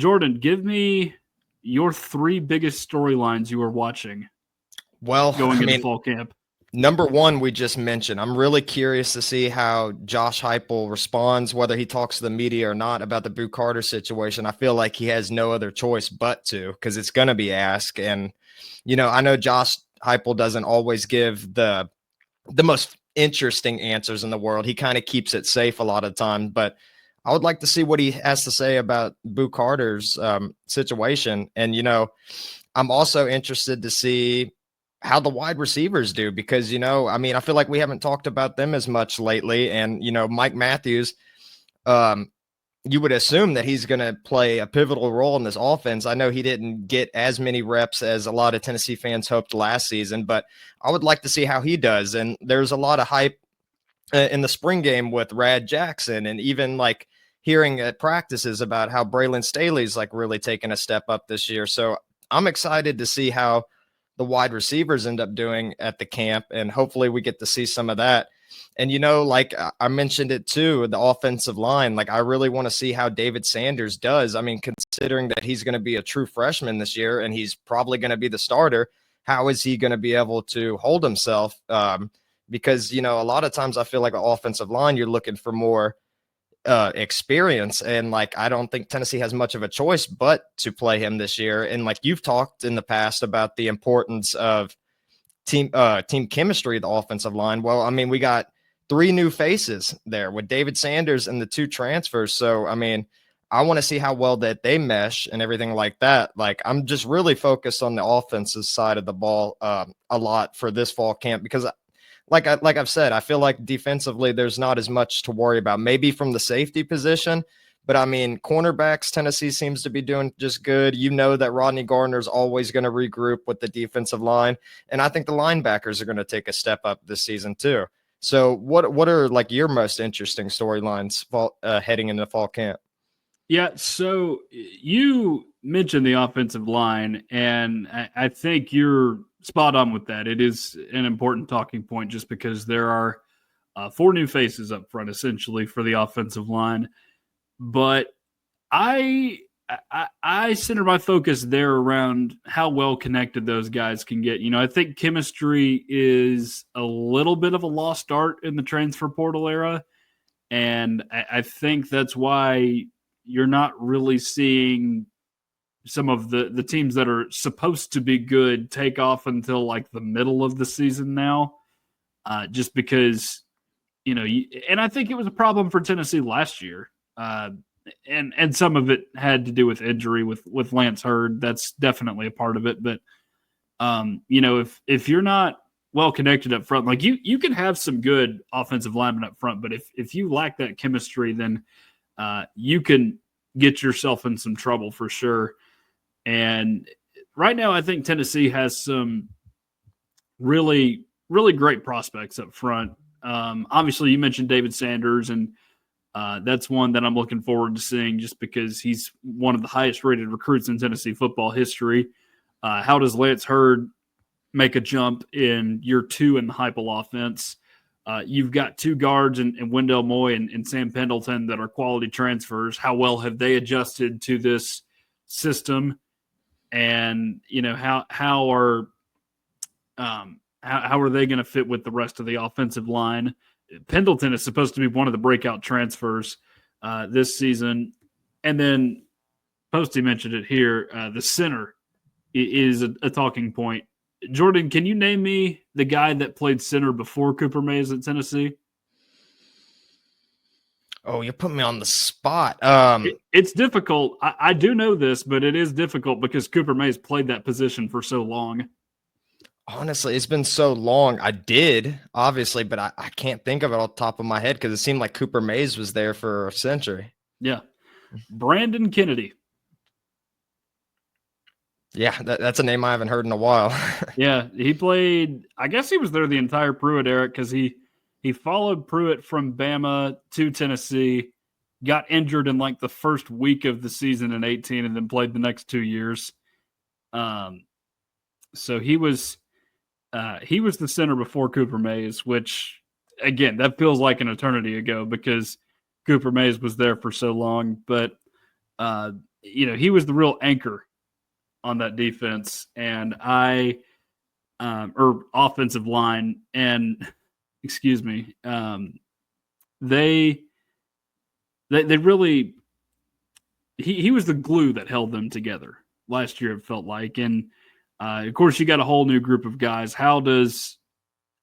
Jordan, give me your three biggest storylines you are watching Well, going into fall camp. Number one, we just mentioned. I'm really curious to see how Josh Heupel responds, whether he talks to the media or not about the Boo Carter situation. I feel like he has no other choice but to, because it's going to be asked. And, I know Josh Heupel doesn't always give the most interesting answers in the world. He kind of keeps it safe a lot of time, but I would like to see what he has to say about Boo Carter's situation. And, I'm also interested to see how the wide receivers do because, I feel like we haven't talked about them as much lately. And, Mike Matthews, you would assume that he's going to play a pivotal role in this offense. I know he didn't get as many reps as a lot of Tennessee fans hoped last season, but I would like to see how he does. And there's a lot of hype in the spring game with Rad Jackson and even like hearing at practices about how Braylon Staley's like really taking a step up this year. So I'm excited to see how the wide receivers end up doing at the camp. And hopefully we get to see some of that. And, like I mentioned it too, the offensive line, like I really want to see how David Sanders does. I mean, considering that he's going to be a true freshman this year and he's probably going to be the starter, how is he going to be able to hold himself? Because, a lot of times I feel like an offensive line, you're looking for more experience. And like, I don't think Tennessee has much of a choice but to play him this year. And like you've talked in the past about the importance of team chemistry, the offensive line. Well, I mean, we got 3 new faces there with David Sanders and the 2 transfers. So, I mean, I want to see how well that they mesh and everything like that. Like, I'm just really focused on the offensive side of the ball a lot for this fall camp because like I've said, I feel like defensively there's not as much to worry about, maybe from the safety position. But, I mean, cornerbacks, Tennessee seems to be doing just good. You know that Rodney Gardner's always going to regroup with the defensive line. And I think the linebackers are going to take a step up this season too. So what are like your most interesting storylines heading into fall camp? Yeah, so you mentioned the offensive line, and I think you're spot on with that. It is an important talking point just because there are 4 new faces up front, essentially, for the offensive line. But I center my focus there around how well connected those guys can get. I think chemistry is a little bit of a lost art in the transfer portal era, and I think that's why you're not really seeing some of the teams that are supposed to be good take off until like the middle of the season now, just because and I think it was a problem for Tennessee last year. And some of it had to do with injury with Lance Hurd. That's definitely a part of it. But if you're not well connected up front, like you can have some good offensive linemen up front, but if you lack that chemistry, then you can get yourself in some trouble for sure. And right now, I think Tennessee has some really, really great prospects up front. Obviously, you mentioned David Sanders, and that's one that I'm looking forward to seeing just because he's one of the highest rated recruits in Tennessee football history. How does Lance Hurd make a jump in year 2 in the Heupel offense? You've got 2 guards in Wendell Moy and Sam Pendleton that are quality transfers. How well have they adjusted to this system? And, how are they going to fit with the rest of the offensive line? Pendleton is supposed to be one of the breakout transfers this season. And then Posty mentioned it here. The center is a talking point. Jordan, can you name me the guy that played center before Cooper Mays at Tennessee? Oh, you put me on the spot. It's difficult. I do know this, but it is difficult because Cooper Mays played that position for so long. Honestly, it's been so long. I did, obviously, but I can't think of it off the top of my head because it seemed like Cooper Mays was there for a century. Yeah. Brandon Kennedy. Yeah, that's a name I haven't heard in a while. Yeah, he played – I guess he was there the entire Pruitt era because he followed Pruitt from Bama to Tennessee, got injured in like the first week of the season in 2018 and then played the next 2 years. So he was the center before Cooper Mays, which, again, that feels like an eternity ago because Cooper Mays was there for so long. But he was the real anchor on that defense, and or offensive line, and excuse me, they really he was the glue that held them together last year. It felt like, and of course, you got a whole new group of guys. How does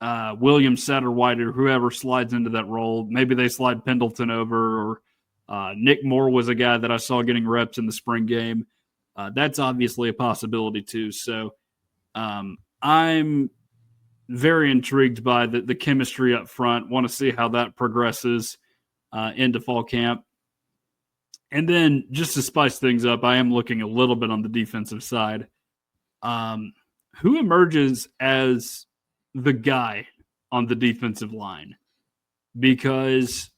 William Satterwhite or whoever slides into that role? Maybe they slide Pendleton over, or Nick Moore was a guy that I saw getting reps in the spring game. That's obviously a possibility too. So I'm very intrigued by the chemistry up front. Want to see how that progresses into fall camp. And then just to spice things up, I am looking a little bit on the defensive side. Who emerges as the guy on the defensive line? Because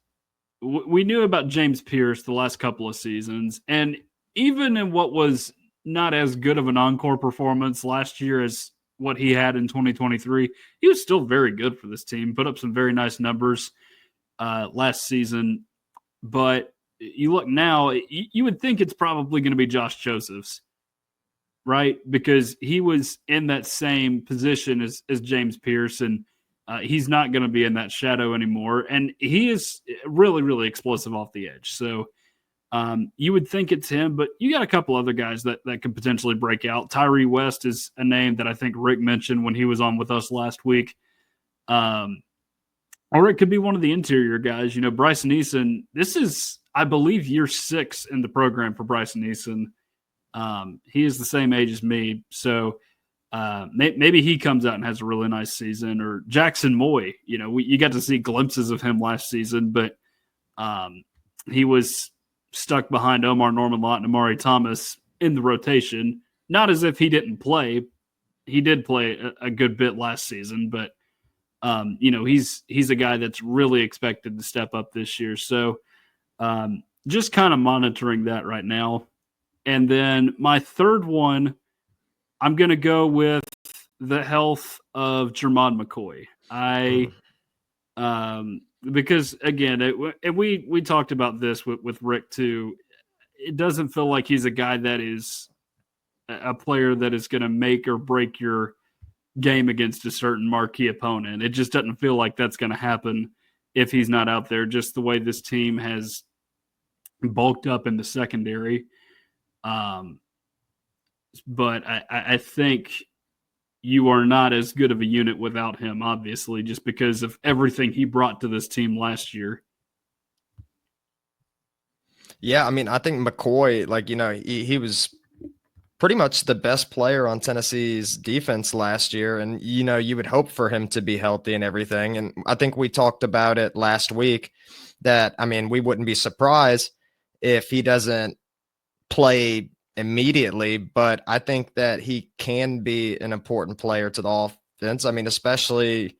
we knew about James Pierce the last couple of seasons, and even in what was not as good of an encore performance last year as what he had in 2023, he was still very good for this team, put up some very nice numbers last season. But you look now, you would think it's probably going to be Josh Josephs, right? Because he was in that same position as James Pierce, and he's not going to be in that shadow anymore. And he is really, really explosive off the edge. So you would think it's him, but you got a couple other guys that could potentially break out. Tyree West is a name that I think Rick mentioned when he was on with us last week. Or it could be one of the interior guys. Bryson Eason, this is, I believe, year 6 in the program for Bryson Eason. He is the same age as me. So maybe he comes out and has a really nice season. Or Jackson Moy, you got to see glimpses of him last season, but he was stuck behind Omar Norman-Lott and Amari Thomas in the rotation. Not as if he didn't play. He did play a good bit last season, but he's a guy that's really expected to step up this year. So just kind of monitoring that right now. And then my third one, I'm going to go with the health of Jermon McCoy. Because again, we talked about this with Rick too. It doesn't feel like he's a guy that is a player that is going to make or break your game against a certain marquee opponent. It just doesn't feel like that's going to happen if he's not out there, just the way this team has bulked up in the secondary. But I think you are not as good of a unit without him, obviously, just because of everything he brought to this team last year. Yeah, I mean, I think McCoy, he was pretty much the best player on Tennessee's defense last year. And, you would hope for him to be healthy and everything. And I think we talked about it last week that, we wouldn't be surprised if he doesn't play immediately, but I think that he can be an important player to the offense. Especially,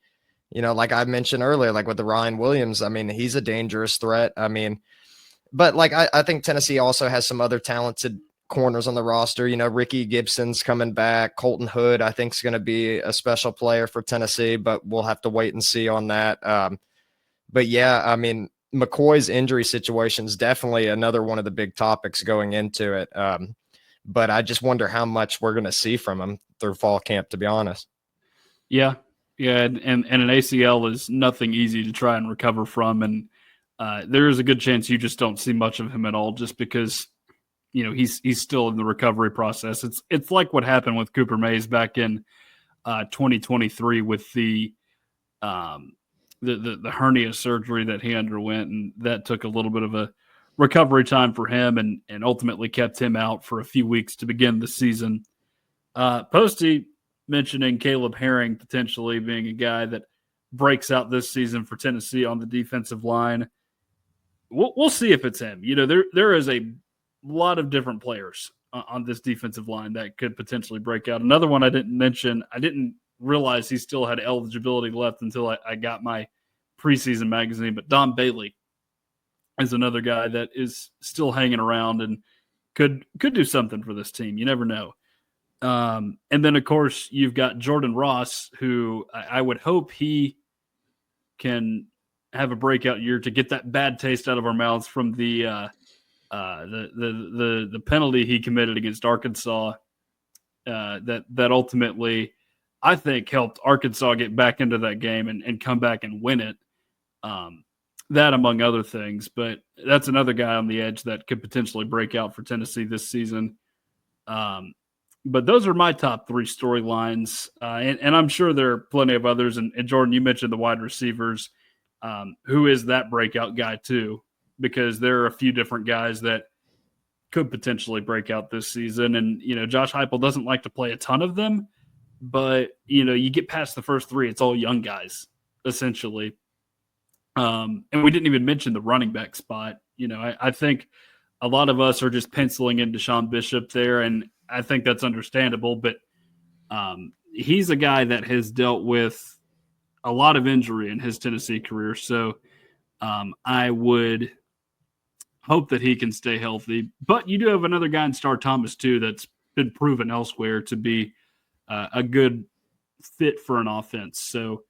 like I mentioned earlier, like with the Ryan Williams, he's a dangerous threat. But I think Tennessee also has some other talented corners on the roster. Ricky Gibson's coming back. Colton Hood, I think, is going to be a special player for Tennessee, but we'll have to wait and see on that. But yeah, McCoy's injury situation is definitely another one of the big topics going into it. But I just wonder how much we're going to see from him through fall camp, to be honest. Yeah. And an ACL is nothing easy to try and recover from. And there is a good chance you just don't see much of him at all, just because, he's still in the recovery process. It's like what happened with Cooper Mays back in 2023 with the hernia surgery that he underwent, and that took a little bit of a recovery time for him and ultimately kept him out for a few weeks to begin the season. Posty mentioning Caleb Herring potentially being a guy that breaks out this season for Tennessee on the defensive line. We'll see if it's him. There is a lot of different players on this defensive line that could potentially break out. Another one I didn't mention, I didn't realize he still had eligibility left until I got my preseason magazine, but Don Bailey is another guy that is still hanging around and could do something for this team. You never know. And then, of course, you've got Jordan Ross, who I would hope he can have a breakout year to get that bad taste out of our mouths from the The penalty he committed against Arkansas that ultimately I think helped Arkansas get back into that game and come back and win it. That among other things, but that's another guy on the edge that could potentially break out for Tennessee this season. But those are my top three storylines, and I'm sure there are plenty of others. And Jordan, you mentioned the wide receivers. Who is that breakout guy too? Because there are a few different guys that could potentially break out this season. And, Josh Heupel doesn't like to play a ton of them, but, you get past the first three, it's all young guys, essentially. And we didn't even mention the running back spot. I think a lot of us are just penciling in Deshaun Bishop there, and I think that's understandable, but he's a guy that has dealt with a lot of injury in his Tennessee career. So I would hope that he can stay healthy. But you do have another guy in Star Thomas, too, that's been proven elsewhere to be a good fit for an offense. So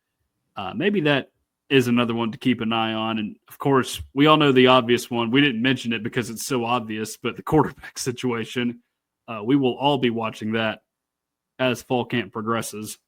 maybe that is another one to keep an eye on. And, of course, we all know the obvious one. We didn't mention it because it's so obvious, but the quarterback situation, we will all be watching that as fall camp progresses.